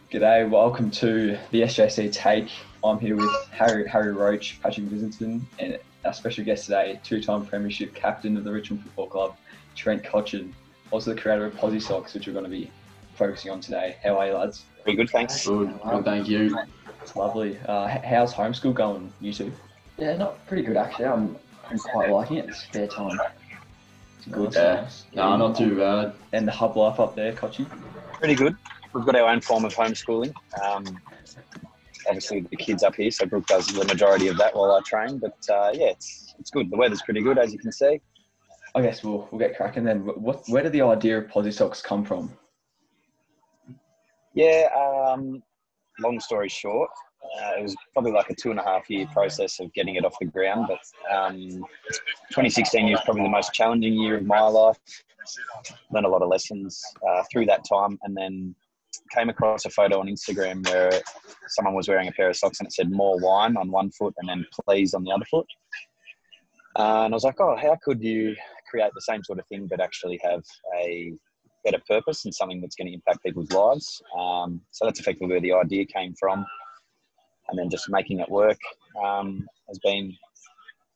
G'day, welcome to the SJC Take. I'm here with Harry Roach, Patrick Visinton, and our special guest today, two-time premiership captain of the Richmond Football Club, Trent Cotchin, also the creator of Posy Socks, which we're going to be focusing on today. How are you, lads? Pretty good, thanks. Good, thank you. It's lovely. How's homeschool going, you two? Yeah, not pretty good actually. I'm quite liking it. It's spare time. It's good. Yeah. No, not too bad. And the hub life up there, Cotchin? Pretty good. We've got our own form of homeschooling. Obviously, the kids up here, so Brooke does the majority of that while I train. But yeah, it's good. The weather's pretty good, as you can see. I guess we'll get cracking then. Where did the idea of Posy Socks come from? Yeah, long story short, it was probably like a 2.5-year process of getting it off the ground. But 2016 was probably the most challenging year of my life. Learned a lot of lessons through that time, and then came across a photo on Instagram where someone was wearing a pair of socks and it said "more wine" on one foot and then "please" on the other foot. And I was like, oh, how could you create the same sort of thing but actually have a better purpose and something that's going to impact people's lives? So that's effectively where the idea came from. And then just making it work has been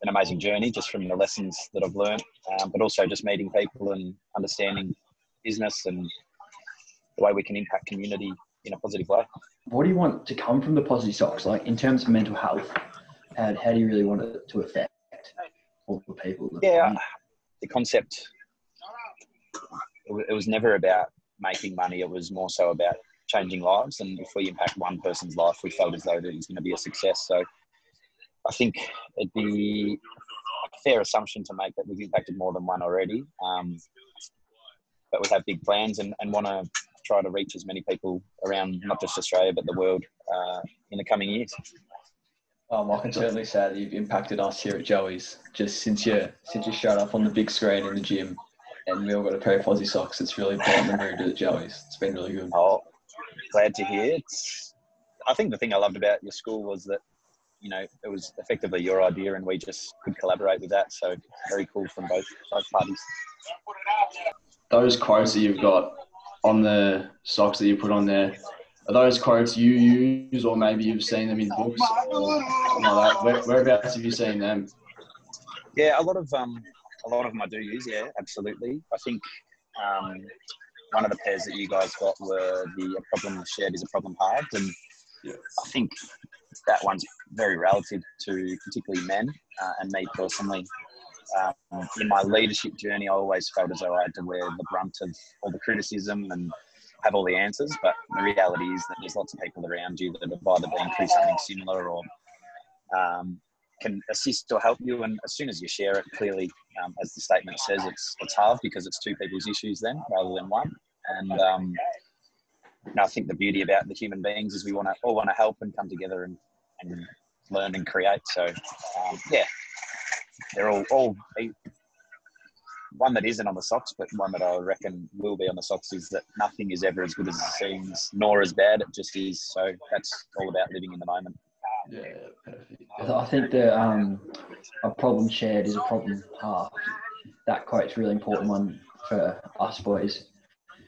an amazing journey, just from the lessons that I've learned, but also just meeting people and understanding business and the way we can impact community in a positive way. What do you want to come from the Posy Socks? Like in terms of mental health, how do you really want it to affect all the people? Yeah, the concept, it was never about making money. It was more so about changing lives. And if we impact one person's life, we felt as though that it's going to be a success. So I think it'd be a fair assumption to make that we've impacted more than one already. But we have big plans and want to try to reach as many people around not just Australia but the world in the coming years. I can certainly say that you've impacted us here at Joey's just since you showed up on the big screen in the gym and we all got a pair of Posy Socks. It's really brought the mood at Joey's. It's been really good. Oh, glad to hear. I think the thing I loved about your school was that, you know, it was effectively your idea and we just could collaborate with that. So very cool from both parties. Those quotes that you've got on the socks that you put on there, are those quotes you use, or maybe you've seen them in books or something like that? Whereabouts have you seen them? Yeah, a lot of them I do use. Yeah, absolutely. I think one of the pairs that you guys got were the "A problem shared is a problem halved," and yeah. I think that one's very relative to particularly men and me personally. In my leadership journey, I always felt as though I had to wear the brunt of all the criticism and have all the answers. But the reality is that there's lots of people around you that have either been through something similar or can assist or help you. And as soon as you share it, clearly, as the statement says, it's halved because it's two people's issues then rather than one. And I think the beauty about the human beings is we all want to help and come together and learn and create. So, yeah. They're all one that isn't on the socks, but one that I reckon will be on the socks is that nothing is ever as good as it seems, nor as bad. It just is. So that's all about living in the moment. Yeah, perfect. I think that a problem shared is a problem halved. That quote's a really important one for us boys,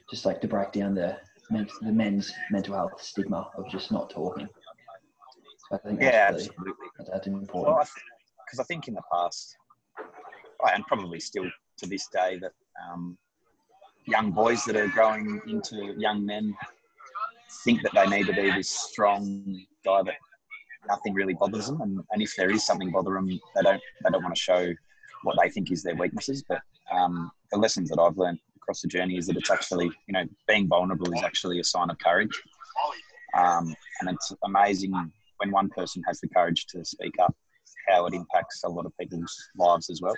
just like to break down the men's mental health stigma of just not talking. So I think absolutely. That's important. Well, because I think in the past, and probably still to this day, that young boys that are growing into young men think that they need to be this strong guy that nothing really bothers them, and if there is something bothering them, they don't want to show what they think is their weaknesses. But the lessons that I've learned across the journey is that it's actually, you know, being vulnerable is actually a sign of courage, and it's amazing when one person has the courage to speak up, how it impacts a lot of people's lives as well.